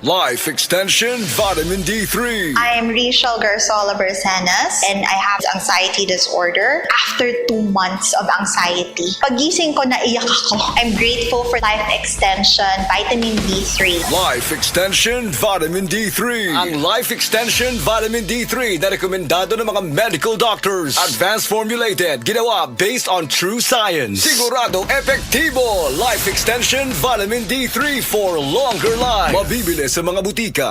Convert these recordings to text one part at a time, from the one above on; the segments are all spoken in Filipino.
Life Extension Vitamin D3. I'm Rachel Garzola Bercenas and I have anxiety disorder. After 2 months of anxiety, pagising ko naiyak ako. I'm grateful for Life Extension Vitamin D3. Life Extension Vitamin D3. Ang Life Extension Vitamin D3 na rekomendado ng mga medical doctors. Advanced formulated, ginawa based on true science. Siguradong epektibo. Life Extension Vitamin D3 for longer life. Mabibili sa mga butika.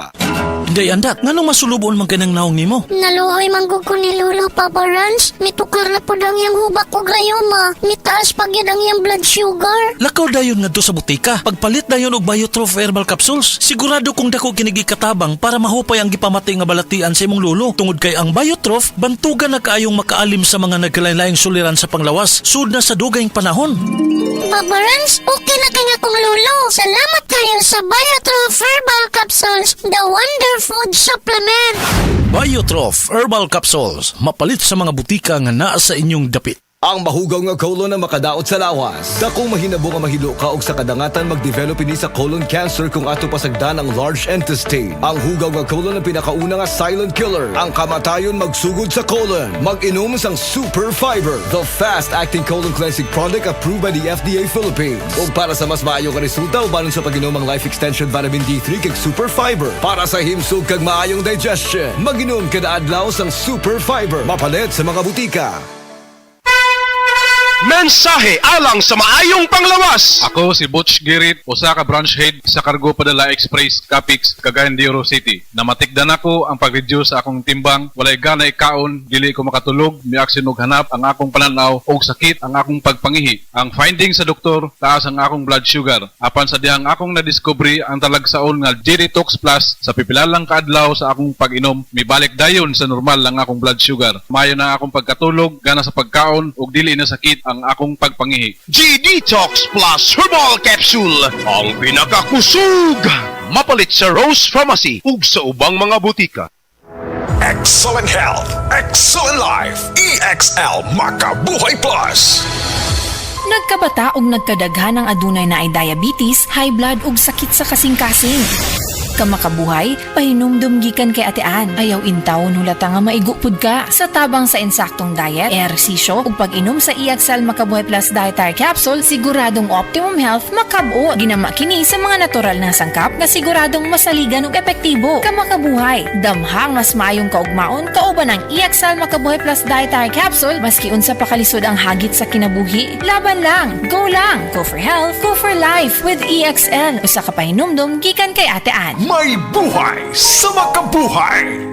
Day andak, nganong masulubon man kanang naong nimo? Naluoy manggug ko ni Lolo Papa Rans. Mitukar na po dang yung hubak ko grayoma. Mitaas pag yun ang yung blood sugar. Lakaw dayon ngadto sa butika. Pagpalit dayon og Biotrof herbal capsules. Sigurado kung dako kinigi katabang para mahupay ang gipamatay nga balatian sa imong lolo. Tungod kay ang Biotrof bantugan na kaayong makaalim sa mga nagkalain-laing suliran sa panglawas. Sud na sa dugayng panahon. Papa Rans, okay na kanya kong lolo. Salamat kayo sa Biotrof herbal capsules. The Wonder Food Supplement. Biotrof herbal capsules. Mapalit sa mga butika nga naa sa inyong dapit. Ang mahugaw nga colon na makadaot sa lawas. Dakong mahinabo nga mahilo ka og sa kadangatan mag-develop ini sa colon cancer kung ato pasagdan ang large intestine. Ang hugaw nga colon ang pinakauna nga silent killer. Ang kamatayon magsugod sa colon. Mag-inom sang Super Fiber, the fast-acting colon cleansing product approved by the FDA Philippines. Ug para sa mas maayo nga resulta ubanon sa pag-inom ang Life Extension Vitamin D3 kag Super Fiber. Para sa himsog kag maayong digestion, mag-inom kada adlaw sang Super Fiber. Mapalit sa mga butika. Mensahe alang sa maayong panglawas. Ako si Butch Girit, usa ka branch head sa Cargo Padala Express Capix, Cagayan de Oro City. Namatikdan ako ang pag-reduce sa akong timbang, walay gana ikaon, dili ko makatulog, miaksin og hanap ang akong pananaw og sakit ang akong pagpangihi. Ang finding sa doktor, taas ang akong blood sugar. Apan sa dihang akong nadiscovery ang talagsaon nga G-Detox Plus sa pipilalang kaadlaw sa akong pag-inom, mibalik dayon sa normal ang akong blood sugar. Mayo na akong pagkatulog, gana sa pagkaon ug dili na sakit ang akong pagpangihi. G-Detox Plus Herbal Capsule, ang pinakakusog. Mapalit sa Rose Pharmacy ug sa ubang mga butika. Excellent health, excellent life. EXL Makabuhay Plus. Nagkabata ug nagkadaghan ang adunay na ay diabetes, high blood ug sakit sa kasing-kasing. Kamakabuhay, pahinumdum gikan kay Ate Ann. Ayaw intawon hulata nga maigupod ka. Sa tabang sa insaktong diet, ehersisyo ug pag-inom sa EXL Makabuhay Plus Dietary Capsule, siguradong optimum health makab-o. Ginama kini sa mga natural na sangkap nga siguradong masaligan ug epektibo. Kamakabuhay, damhang mas maayong kaugmaon kauban ang EXL Makabuhay Plus Dietary Capsule maski unsa pa kalisod ang hagit sa kinabuhi. Laban lang, go for health, go for life with EXL. Usa ka pahinumdum gikan kay Ate Ann. May buhay sa makabuhay.